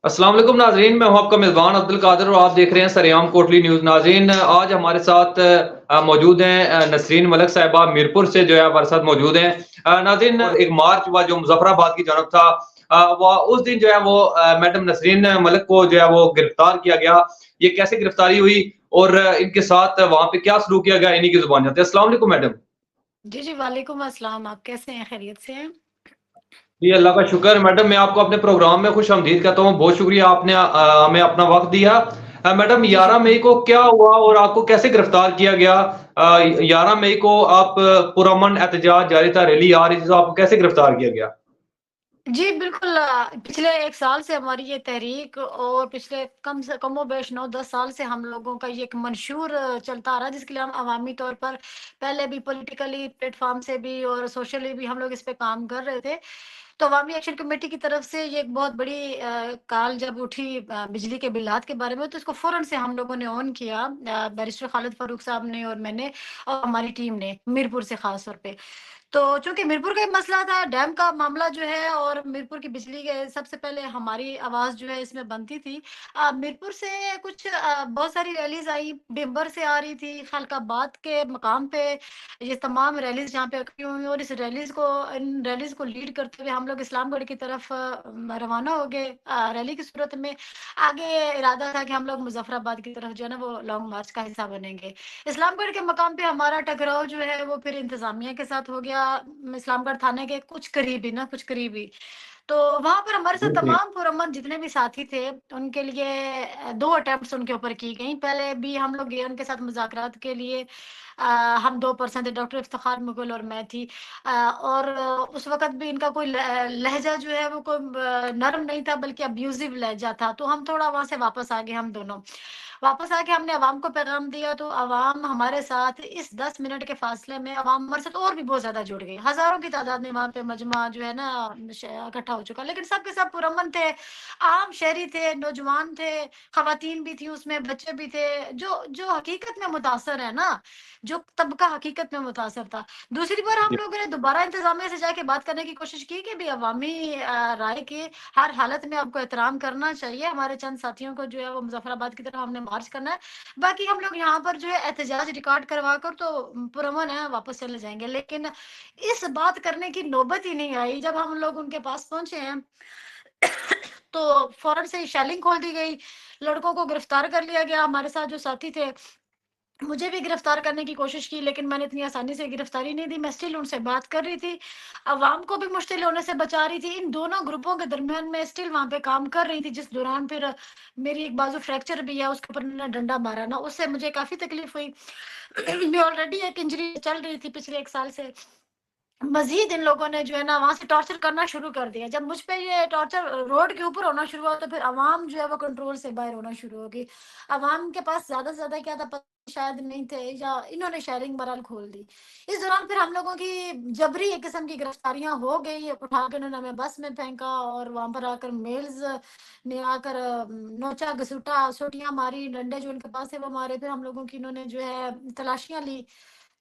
अस्सलाम वालेकुम नाज़रीन, मैं हूं आपका मेज़बान अब्दुल कादिर और आप देख रहे हैं सरेआम कोटली न्यूज़। नाज़रीन, आज हमारे साथ मौजूद हैं नसरीन मलिक साहिबा मीरपुर से जो है हमारे साथ मौजूद हैं। नाज़रीन, एक मार्च हुआ जो मुज़फ़्फ़राबाद की जानब था। वो उस दिन जो है वो मैडम नसरीन मलिक को जो है वो गिरफ्तार किया गया। ये कैसे गिरफ्तारी हुई और इनके साथ वहाँ पे क्या सलूक किया गया, इन्हीं की ज़ुबान जानते हैं। अस्सलाम वालेकुम मैडम। जी, जी, वालेकुम अस्सलाम। आप कैसे हैं? खैरियत से हैं? जी, अल्लाह का शुक्र। मैडम, मैं आपको अपने प्रोग्राम में खुश-आमदीद कहता हूँ। बहुत शुक्रिया आपने हमें अपना वक़्त दिया। मैडम, जी, 11 मई शुक्रिया। को क्या हुआ और आपको कैसे गिरफ्तार किया गया? 11 मई को आप पुरअमन एहतजाज जारी था, रैली आ रही थी, तो आपको कैसे गिरफ्तार किया गया? जी, बिल्कुल पिछले 1 साल से हमारी ये तहरीक और पिछले कम से कमोबेश 9-10 साल से हम लोगों का ये एक मंशूर चलता आ रहा है, जिसके लिए हम अवामी तौर पर पहले भी पॉलिटिकली प्लेटफ़ॉर्म से भी और सोशली भी हम लोग इस पे काम कर रहे थे। तो अवामी एक्शन कमेटी की तरफ से ये एक बहुत बड़ी कॉल जब उठी बिजली के बिलात के बारे में, तो इसको फ़ौरन से हम लोगों ने ऑन किया, बैरिस्टर खालिद फारूक साहब ने और मैंने और हमारी टीम ने, मीरपुर से ख़ास तौर पे। तो चूँकि मीरपुर का एक मसला था, डैम का मामला जो है और मीरपुर की बिजली के सबसे पहले हमारी आवाज़ जो है इसमें बनती थी। मीरपुर से कुछ बहुत सारी रैलीज़ आई, बिम्बर से आ रही थी, ख़ालकाबाद के मकाम पे ये तमाम रैलीज़ जहाँ पे इकट्ठी हुई और इन रैलीज़ को लीड करते हुए हम लोग इस्लामगढ़ की तरफ रवाना हो गए रैली की सूरत में। आगे इरादा था कि हम लोग मुज़फ़्फ़राबाद की तरफ जो है ना वो लॉन्ग मार्च का हिस्सा बनेंगे। इस्लामगढ़ के मकाम पे हमारा टकराव जो है वो फिर इंतज़ामिया के साथ हो गया, इस्लामगढ़ थाने के कुछ करीबी। तो वहाँ पर हमारे साथ जी, जी। तमाम पुरअमन जितने भी साथी थे, उनके लिए 2 अटेम्प्ट्स उनके ऊपर की गईं। पहले भी हम लोग गए उनके साथ मुज़ाकरात के लिए। हम 2 पर्सन थे, डॉक्टर इफ्तिखार मुगल और मैं थी। और उस वक़्त भी इनका कोई लहज़ा जो है वो कोई नर्म नहीं था बल्कि अब्यूज़िव लहज़ा था। तो हम थोड़ा वहाँ से वापस आ गए हम दोनों। वापस आके हमने अवाम को पैगाम दिया तो अवाम हमारे साथ इस 10 मिनट के फ़ासले में अवाम हमारे साथ और भी बहुत ज़्यादा जुड़ गई। हज़ारों की तादाद में वहाँ पे मजमा जो है ना इकट्ठा हो चुका। लेकिन सब के सब पुरअमन थे, आम शहरी थे, नौजवान थे, ख़वातीन भी थी उसमें, बच्चे भी थे, जो जो हकीकत में मुतासर है ना, जो तबका हकीकत में मुतासर था। दूसरी बार हम जी, लोगों ने दोबारा इंतज़ामिया से जाके बात करने की कोशिश की कि भई अवामी राय की हर हालत में आपको एहतराम करना चाहिए। हमारे चंद साथियों को जो है वो मुज़फ़्फ़राबाद की तरफ हमने मार्च करना है। बाकी हम लोग यहाँ पर जो है एहतजाज रिकॉर्ड करवा कर तो पुरअमन है वापस चले जाएँगे। लेकिन इस बात करने की नौबत ही नहीं आई। जब हम लोग उनके पास पहुँचे हैं तो फ़ौरन से शेलिंग खोल दी गई। लड़कों को गिरफ्तार कर लिया गया। हमारे साथ जो साथी थे मुझे भी गिरफ्तार करने की कोशिश की, लेकिन मैंने इतनी आसानी से गिरफ्तारी नहीं दी। मैं स्टिल उनसे बात कर रही थी, अवाम को भी मुश्तिल होने से बचा रही थी। इन दोनों ग्रुपों के दरमियान मैं स्टिल वहाँ पे काम कर रही थी, जिस दौरान फिर मेरी एक बाजू फ्रैक्चर भी है, उसके ऊपर उन्होंने डंडा मारा ना, उससे मुझे काफ़ी तकलीफ हुई। मैं ऑलरेडी एक इंजरी चल रही थी पिछले 1 साल से। मज़ीद इन लोगों ने जो है ना वहाँ से टॉर्चर करना शुरू कर दिया। जब मुझ पे ये टॉर्चर रोड के ऊपर होना शुरू हुआ तो फिर अवाम जो है वो कंट्रोल से बाहर होना शुरू हो गई। अवाम के पास ज़्यादा से ज़्यादा क्या था पता शायद नहीं थे या इन्होंने शेयरिंग बहरहाल खोल दी। इस दौरान फिर हम लोगों की जबरी एक किस्म की गिरफ्तारियाँ हो गई, उठा के उन्होंने हमें बस में फेंका और वहाँ पर आकर मेल्स ने आकर नोचा, घसीटा, सोटियाँ मारी, डंडे जो उनके पास थे वो मारे। फिर हम लोगों की इन्होंने जो है तलाशियाँ ली।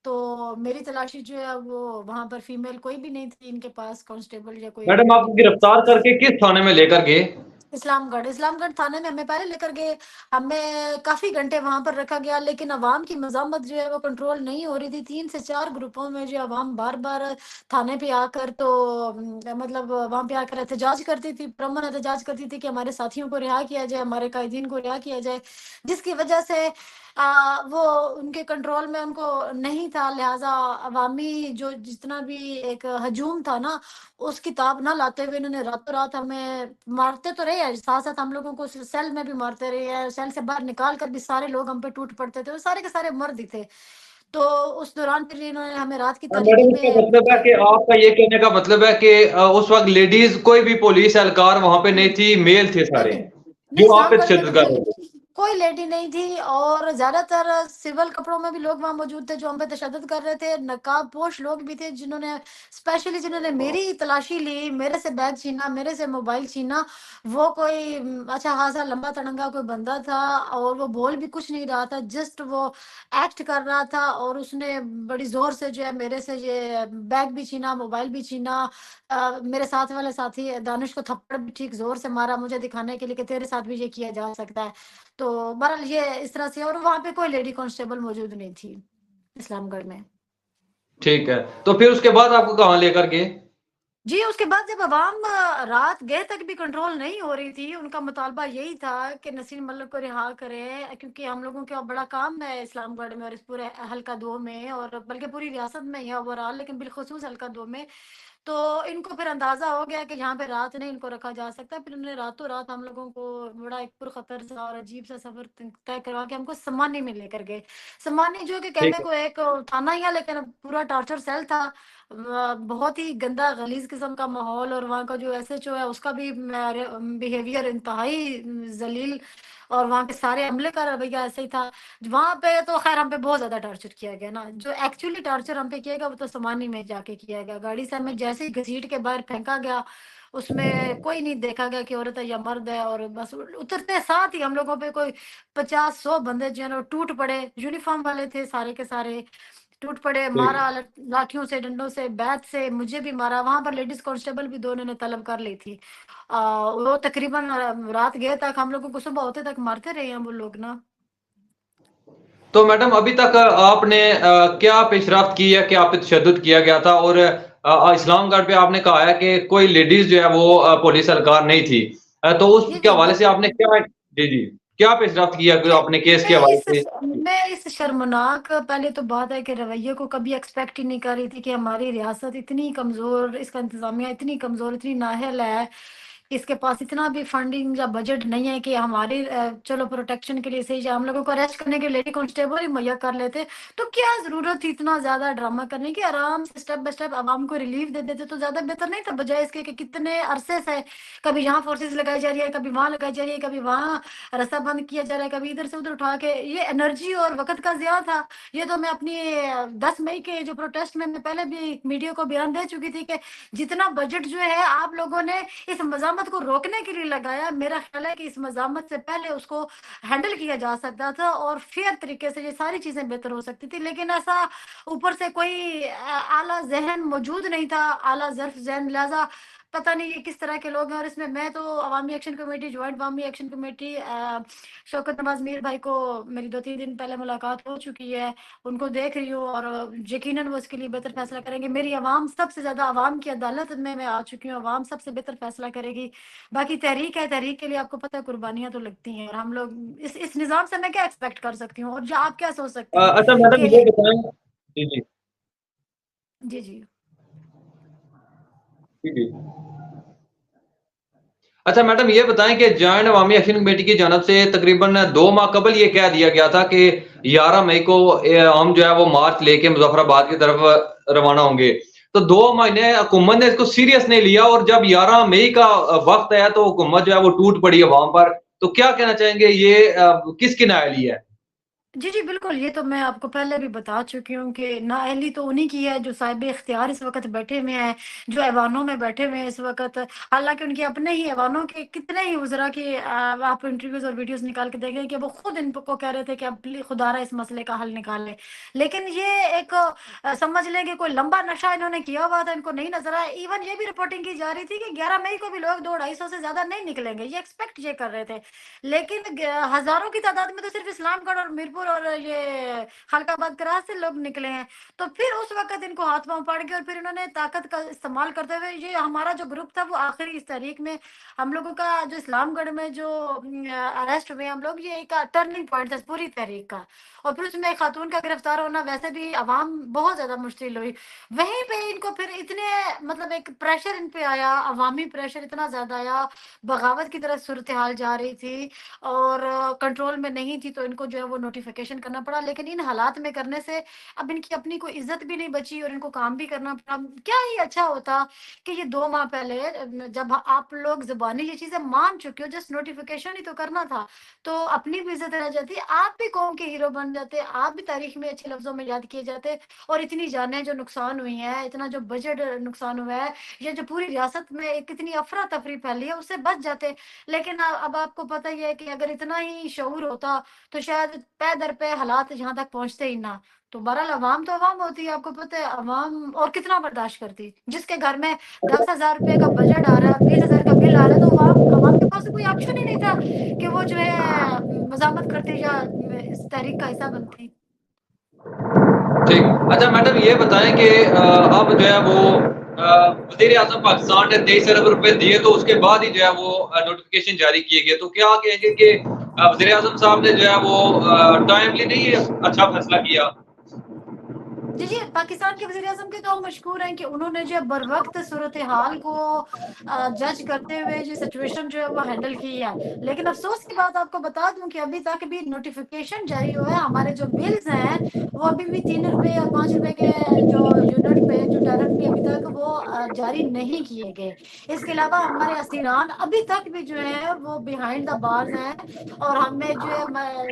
तो मेरी तलाशी जो है वो वहाँ पर फीमेल कोई भी नहीं थी इनके पास, कांस्टेबल या कोई मैडम, लेडी आपको पुलिस। गिरफ्तार करके किस थाने में लेकर गए? इस्लामगढ़ थाने में हमें पहले लेकर गए। हमें काफ़ी घंटे वहाँ पर रखा गया, लेकिन अवाम की मज़ामत जो है वो कंट्रोल नहीं हो रही थी। 3 से 4 ग्रुपों में जो अवाम बार-बार थाने पे आकर तो मतलब वहाँ पे आकर एहतजाज करती थी, पुरअमन एहतजाज करती थी कि हमारे साथियों को रिहा किया जाए, हमारे कायदीन को रिहा किया जाए। जिसकी वजह से वो उनके कंट्रोल में उनको नहीं था, लिहाज़ा अवामी जो जितना भी एक हजूम था ना, उस किताब ना लाते हुए इन्होंने रातों-रात हमें मारते तो रहे हैं, साथ-साथ हम लोगों को सेल में भी मारते रहे हैं, सेल से बाहर निकाल कर भी सारे लोग हम पे टूट पड़ते थे, वो सारे के सारे मर्द ही थे। तो उस दौरान फिर इन्होंने हमें रात की तारीकी मैडम, इसका में मतलब है कि आपका ये कहने का मतलब है कि उस वक़्त लेडीज़ कोई भी पुलिस एहलकार वहाँ पे नहीं थी, मेल थे नहीं, सारे, नहीं, नहीं जो आप पे इस्लामगढ़ में तो तशद्दुद कर कोई रहे थे। کوئی لیڈی نہیں تھی، اور زیادہ تر سول کپڑوں میں بھی لوگ وہاں موجود تھے جو ہم پہ تشدد کر رہے تھے، نقاب پوش لوگ بھی تھے جنہوں نے میری تلاشی لی، میرے سے بیگ چھینا، میرے سے موبائل چھینا۔ وہ کوئی اچھا خاصا لمبا تڑنگا کوئی بندہ تھا، اور وہ بول بھی کچھ نہیں رہا تھا، جسٹ وہ ایکٹ کر رہا تھا، اور اس نے بڑی زور سے جو ہے میرے سے یہ بیگ بھی چھینا، موبائل بھی چھینا۔ میرے ساتھ والے ساتھی دانش کو تھپڑ بھی ٹھیک زور سے مارا، مجھے دکھانے کے لیے کہ تیرے ساتھ بھی یہ کیا جا سکتا ہے۔ تو بہرحال یہ اس طرح سے، اور وہاں پہ کوئی لیڈی کانسٹیبل موجود نہیں تھی اسلام گڑھ میں۔ ٹھیک ہے، تو پھر اس کے بعد آپ کو کہاں لے کر گئے؟ جی اس کے بعد جب عوام رات گئے تک بھی کنٹرول نہیں ہو رہی تھی، ان کا مطالبہ یہی تھا کہ نسرین ملک کو رہا کریں، کیونکہ ہم لوگوں کا بڑا کام ہے اسلام گڑھ میں اور اس پورے حلقہ 2 میں، اور بلکہ پوری ریاست میں ہی اوورال، لیکن بالخصوص حلقہ 2 میں۔ تو ان کو پھر اندازہ ہو گیا کہ یہاں پہ رات نہیں ان کو رکھا جا سکتا، پھر انہوں نے راتوں رات ہم لوگوں کو بڑا ایک پرخطر سا اور عجیب سا سفر طے کروا کے ہم کو سمانی میں لے کر گئے۔ سمانی جو کہ ٹھیک کہنے کو ایک تھانہ ہی ہے، لیکن پورا ٹارچر سیل تھا، بہت ہی گندا غلیظ قسم کا ماحول، اور وہاں کا جو ایس ایچ او ہے اس کا بھی بیہیویئر انتہائی ذلیل، اور وہاں کے سارے عملے کا رویہ ایسے ہی تھا۔ وہاں پہ تو خیر ہم پہ بہت زیادہ ٹارچر کیا گیا نا، جو ایکچولی ٹارچر ہم پہ کیا گیا وہ تو سمانی میں جا کے کیا گیا، گاڑی سے ہمیں جیسے ہی گھسیٹ کے باہر پھینکا گیا، اس میں کوئی نہیں دیکھا گیا کہ عورت ہے یا مرد ہے، اور بس اترتے ساتھ ہی ہم لوگوں پہ کوئی 50-100 بندے جو ہے نا وہ ٹوٹ پڑے، یونیفارم والے تھے سارے کے سارے، ٹوٹ پڑے، ٹھیک مارا لاٹھیوں سے، ڈنڈوں سے، بیت سے، مجھے بھی مارا۔ وہاں پر لیڈیز کانسٹیبل بھی 2 نے طلب کر لی تھی۔ وہ تقریباً رات گئے تک ہم لوگوں کو صبح ہوتے تک مارتے رہے ہیں وہ لوگ نا۔ تو میڈم ابھی تک آپ نے کیا پیش رفت کی ہے کہ آپ پہ تشدد کیا گیا تھا، اور اسلام گڑھ پہ آپ نے کہا ہے کہ کوئی لیڈیز جو ہے وہ پولیس اہلکار نہیں تھی، تو اس جی کے جی حوالے سے بالکل آپ نے کیا، جی جی، کیا پیش رفت کیا میں اپنے کیس کے میں حوالے سے؟ اس میں اس شرمناک پہلے تو بات ہے کہ رویے کو کبھی ایکسپیکٹ ہی نہیں کر رہی تھی کہ ہماری ریاست اتنی کمزور، اس کا انتظامیہ اتنی کمزور، اتنی نااہل ہے، اس کے پاس اتنا بھی فنڈنگ یا بجٹ نہیں ہے کہ ہماری چلو پروٹیکشن کے لیے صحیح، ہم لوگوں کو اریسٹ کرنے کے لیڈی کانسٹیبل ہی مہیا کر لیتے، تو کیا ضرورت تھی اتنا زیادہ ڈرامہ کرنے کی؟ آرام سے اسٹیپ بائی اسٹیپ عوام کو ریلیف دے دیتے تو زیادہ بہتر نہیں تھا، بجائے اس کے کہ کتنے عرصے سے کبھی یہاں فورسز لگائی جا رہی ہے، کبھی وہاں لگائی جا رہی ہے، کبھی وہاں راستہ بند کیا جا رہا ہے، کبھی ادھر سے ادھر اٹھا کے، یہ انرجی اور وقت کا ضیاع تھا۔ یہ تو میں اپنی 10 مئی کے جو پروٹیسٹ میں پہلے بھی میڈیا کو بیان دے چکی تھی کہ جتنا بجٹ جو ہے آپ لوگوں نے اس مزاحمت کو روکنے کے لیے لگایا، میرا خیال ہے کہ اس مزاحمت سے پہلے اس کو ہینڈل کیا جا سکتا تھا، اور فیئر طریقے سے یہ ساری چیزیں بہتر ہو سکتی تھی، لیکن ایسا اوپر سے کوئی اعلیٰ ذہن موجود نہیں تھا، اعلیٰ ظرف ذہن، لہٰذا پتہ نہیں یہ کس طرح کے لوگ ہیں۔ اور اس میں تو عوامی ایکشن کمیٹی، جوائنٹ عوامی ایکشن کمیٹی، شوکت نواز میر بھائی کو میری 2-3 دن پہلے ملاقات ہو چکی ہے، ان کو دیکھ رہی ہوں، اور یقیناً وہ اس کے لیے بہتر فیصلہ کریں گے۔ میری عوام سب سے زیادہ، عوام کی عدالت میں آ چکی ہوں، عوام سب سے بہتر فیصلہ کرے گی۔ باقی تحریک ہے، تحریک کے لیے آپ کو پتہ ہے قربانیاں تو لگتی ہیں، اور ہم لوگ اس نظام سے میں کیا ایکسپیکٹ کر سکتی ہوں، اور جو آپ کیا سوچ سکتے ہیں اچھا میڈم کہ یہ بتائیں، جی جی جی جی جی جی، اچھا میڈم یہ بتائیں کہ جوائنٹ عوامی ایکشن کمیٹی کی جانب سے تقریباً 2 ماہ قبل یہ کہہ دیا گیا تھا کہ 11 مئی کو ہم جو ہے وہ مارچ لے کے مظفر آباد کی طرف روانہ ہوں گے، تو 2 مہینے حکومت نے اس کو سیریس نہیں لیا، اور جب 11 مئی کا وقت ہے تو حکومت جو ہے وہ ٹوٹ پڑی عوام پر، تو کیا کہنا چاہیں گے یہ کس کی نااہلی ہے؟ جی جی بالکل، یہ تو میں آپ کو پہلے بھی بتا چکی ہوں کہ نااہلی تو انہی کی ہے جو صاحب اختیار اس وقت بیٹھے ہوئے ہیں، جو ایوانوں میں بیٹھے ہوئے ہیں اس وقت، حالانکہ ان کے اپنے ہی ایوانوں کے کتنے ہی وزراء کی آپ انٹرویوز اور ویڈیوز نکال کے دیکھیں کہ وہ خود ان کو کہہ رہے تھے کہ اب خدا را اس مسئلے کا حل نکال لیں، لیکن یہ ایک سمجھ لیں کہ کوئی لمبا نشہ انہوں نے کیا ہوا تھا، ان کو نہیں نظر آیا۔ ایون یہ بھی رپورٹنگ کی جا رہی تھی کہ 11 مئی کو بھی لوگ 200-250 سے زیادہ نہیں نکلیں گے، یہ ایکسپیکٹ یہ کر رہے تھے، لیکن ہزاروں کی تعداد میں تو صرف اسلام گڑھ اور میرپور اور یہ خالق آباد کراس سے لوگ نکلے ہیں، تو پھر اس وقت ان کو ہاتھ پاؤں پڑ گئے، اور پھر انہوں نے طاقت کا استعمال کرتے ہوئے، یہ ہمارا جو گروپ تھا وہ آخری اس تحریک میں، ہم لوگوں کا جو اسلام گڑھ میں جو اریسٹ ہوئے ہم لوگ، یہ ایک ٹرننگ پوائنٹ تھا پوری تحریک کا، اور پھر اس میں ایک خاتون کا گرفتار ہونا، ویسے بھی عوام بہت زیادہ مشتعل ہوئی، وہیں پہ ان کو پھر اتنے مطلب ایک پریشر ان پہ آیا، عوامی پریشر اتنا زیادہ آیا، بغاوت کی طرف صورتحال جا رہی تھی اور کنٹرول میں نہیں تھی، تو ان کو جو ہے وہ نوٹیفکیشن नोटिफिकेशन करना पड़ा, लेकिन इन हालात में करने से अब इनकी अपनी कोई इज्जत भी नहीं बची और इनको काम भी करना पड़ा। क्या ही अच्छा होता कि ये 2 माह पहले जब आप लोग ज़ुबानी ये चीज़ें मान चुके हो, जस्ट नोटिफिकेशन ही तो करना था, तो अपनी भी इज्जत रह जाती, आप भी कौम के हीरो बन जाते, आप भी तारीख में अच्छे लफ्ज़ों में याद किए जाते। और इतनी जानें जो नुकसान हुई हैं, इतना जो बजट नुकसान हुआ है, ये जो पूरी रियासत में एक इतनी अफरा-तफरी फैली है, उससे बच जाते। लेकिन अब आपको पता ही है कि अगर इतना ही शऊर होता, तो शायद पै दर पे हालात यहाँ तक पहुँचते ही ना। तो बहरहाल अवाम तो अवाम होती है, आपको पता है अवाम और कितना बर्दाश्त करती। जिसके घर में 10,000 रुपए का बजट आ रहा है, 20,000 का बिल आ रहा है, तो अवाम अवाम के पास तो कोई ऑप्शन ही नहीं था कि वो जो है मज़ामत करती या इस तहरीक का हिस्सा बनती। ठीक। अच्छा मैडम ये बताएं कि अब जो है वो वज़ीर आज़म पाकिस्तान ने 23 अरब रुपए दिए, तो उसके बाद ही जो है वो नोटिफिकेशन जारी किए गए। तो क्या कहेंगे कि वज़ीर आज़म साहब ने जो है वो टाइमली नहीं अच्छा फैसला किया? जी, जी, पाकिस्तान के वज़ीर-ए-आज़म के तो मशहूर हैं कि उन्होंने जो है बर-वक़्त सूरत-ए-हाल को जज करते हुए जो सिचुएशन जो है वो हैंडल की है। लेकिन अफ़सोस की बात आपको बता दूँ कि अभी तक भी नोटिफ़िकेशन जारी हुआ है, हमारे जो बिल्स हैं, वो अभी भी 3 रुपए और 5 रुपए के जो यूनिट पे जो टैरिफ भी अभी तक वो जारी नहीं किए गए। इसके अलावा हमारे असीरान अभी तक भी जो है वो बिहाइंड द बार्स हैं और हमें जो है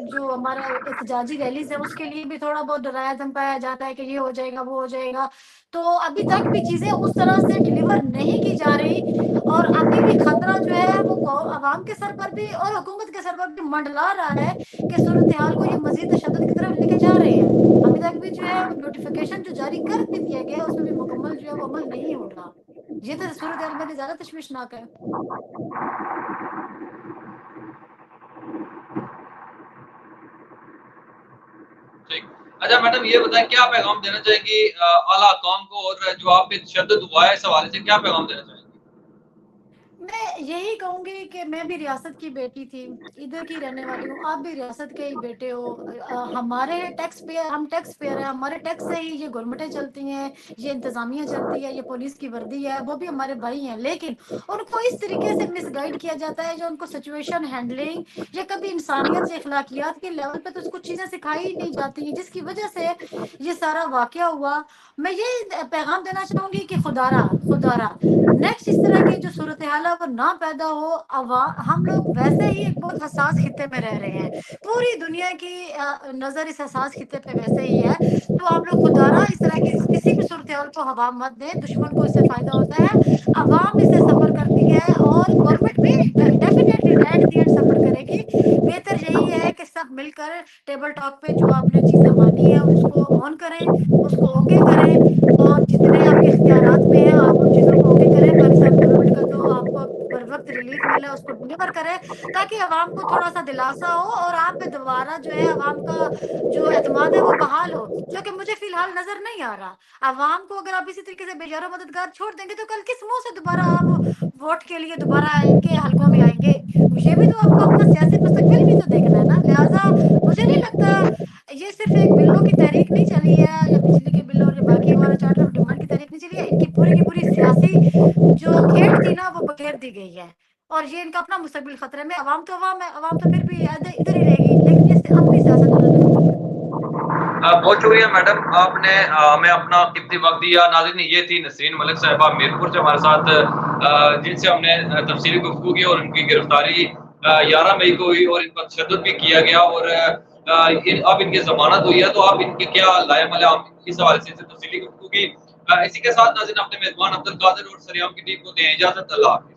जो हमारा एहतजाजी रैलीज़ है उसके लिए भी थोड़ा बहुत डराया-धमकाया जाता है कि ये हो जाएगा, वो हो जाएगा। तो अभी तक भी चीज़ें उस तरह से डिलीवर नहीं की जा रही और अभी भी खतरा जो है वो अवाम के सर पर भी और हुकूमत के सर पर भी मंडला रहा है कि सूरत-ए-हाल को ये मज़ीद तशद्दुद की तरफ लेके जा रहे हैं। अभी तक भी जो है नोटिफ़िकेशन जो जारी कर भी दिया गया है उसमें भी मुकम्मल जो है वो अमल नहीं हो रहा। ये तो सूरत-ए-हाल मेरे ज़्यादा तशवीशनाक है। ठीक। अच्छा मैडम ये बताएं क्या पैगाम देना चाहेंगी आला हुकाम को, और जो आप पे तशद्दुद हुआ है इस हवाले से क्या पैगाम देना चाहेंगी? मैं यही कहूँगी कि मैं भी रियासत की बेटी थी, इधर की रहने वाली हूँ, आप भी रियासत के ही बेटे हो। हमारे टैक्स पेयर हम टैक्स पेयर हैं, हमारे टैक्स से ही ये गवर्नमेंटें चलती हैं, ये इंतज़ामिया चलती है, ये पुलिस की वर्दी है, वो भी हमारे भाई हैं। लेकिन उनको इस तरीके से मिसगाइड किया जाता है, जो उनको सिचुएशन हैंडलिंग या कभी इंसानियत या अखलाकियात के लेवल पे तो कुछ चीज़ें सिखाई ही नहीं जाती, जिसकी वजह से ये सारा वाक़या हुआ। मैं ये पैगाम देना चाहूँगी कि खुदारा नेक्स्ट इस तरह की जो सूरत-ए-हाल है वो ना पैदा हो। हम लोग वैसे ही एक बहुत हसास खित्ते में रह रहे हैं। पूरी दुनिया की नज़र इस हसास खित्ते पे वैसे ही है। तो आप लोग खुदारा इस तरह की किसी भी सूरत-ए-हाल को हवा मत दें, दुश्मन को इससे फ़ायदा होता है। अवाम इससे सफ़र करती है और गवर्नमेंट भी डेफ़िनेटली एट द एंड सफ़र करेगी। बेहतर यही है कि सब मिलकर टेबल टॉक पे जो आपने चीज़ें मानी हैं उसको ऑन करें, उसको ओके करें और जितने आपके इख्तियारात में हैं आप उन चीज़ों को ओके करें। पाकिस्तान गवर्नमेंट का जो आपको बर वक़्त रिलीफ़ मिला उसको डिलीवर करें ताकि अवाम को थोड़ा-सा दिलासा हो और आप पे दोबारा जो है अवाम का जो एतमाद है वो बहाल हो, जो कि मुझे फ़िलहाल नज़र नहीं आ रहा। अवाम को अगर आप इसी तरीके से बेजारा मददगार छोड़ देंगे तो कल किस मुँह से दोबारा आप वोट के लिए दोबारा इनके हलकों में आएँगे? ये भी तो आपको अपना सियासी मुस्तकबिल भी तो देखना है ना। लिहाज़ा मुझे नहीं लगता ये सिर्फ़ एक बिलों की तहरीक नहीं चली है या बिजली के बिल और ये बाकी हमारा चार्टर ऑफ डिमांड की तहरीक नहीं चली है। इनकी पूरी की पूरी सियासी जो खेल थी ना वो बखेर दी गई है और ये इनका अपना मुस्तकबिल खतरे में। अवाम तो अवाम है, अवाम तो फिर भी इधर ही रहेगी, लेकिन ये अपनी सियासत इन्होंने खत्म कर दी। बहुत शुक्रिया मैडम, आपने हमें अपना कीमती वक्त दिया। नाज़रीन ये थी नसरीन मलिक साहिबा मीरपुर से हमारे साथ, जिनसे हमने तफसीली गुफ्तगू की और उनकी गिरफ्तारी 11 मई को हुई और इन पर तशद्दुद भी किया गया और अब इनकी जमानत हुई है, तो अब इनके क्या लाएमल है, हम इस हवाले से तफसीली गुफ्तगू की। इसी के साथ नाज़रीन अपने मेज़बान अब्दुल कादिर और सरियाम की टीम को दें इजाज़त। अल्लाह हाफ़िज़।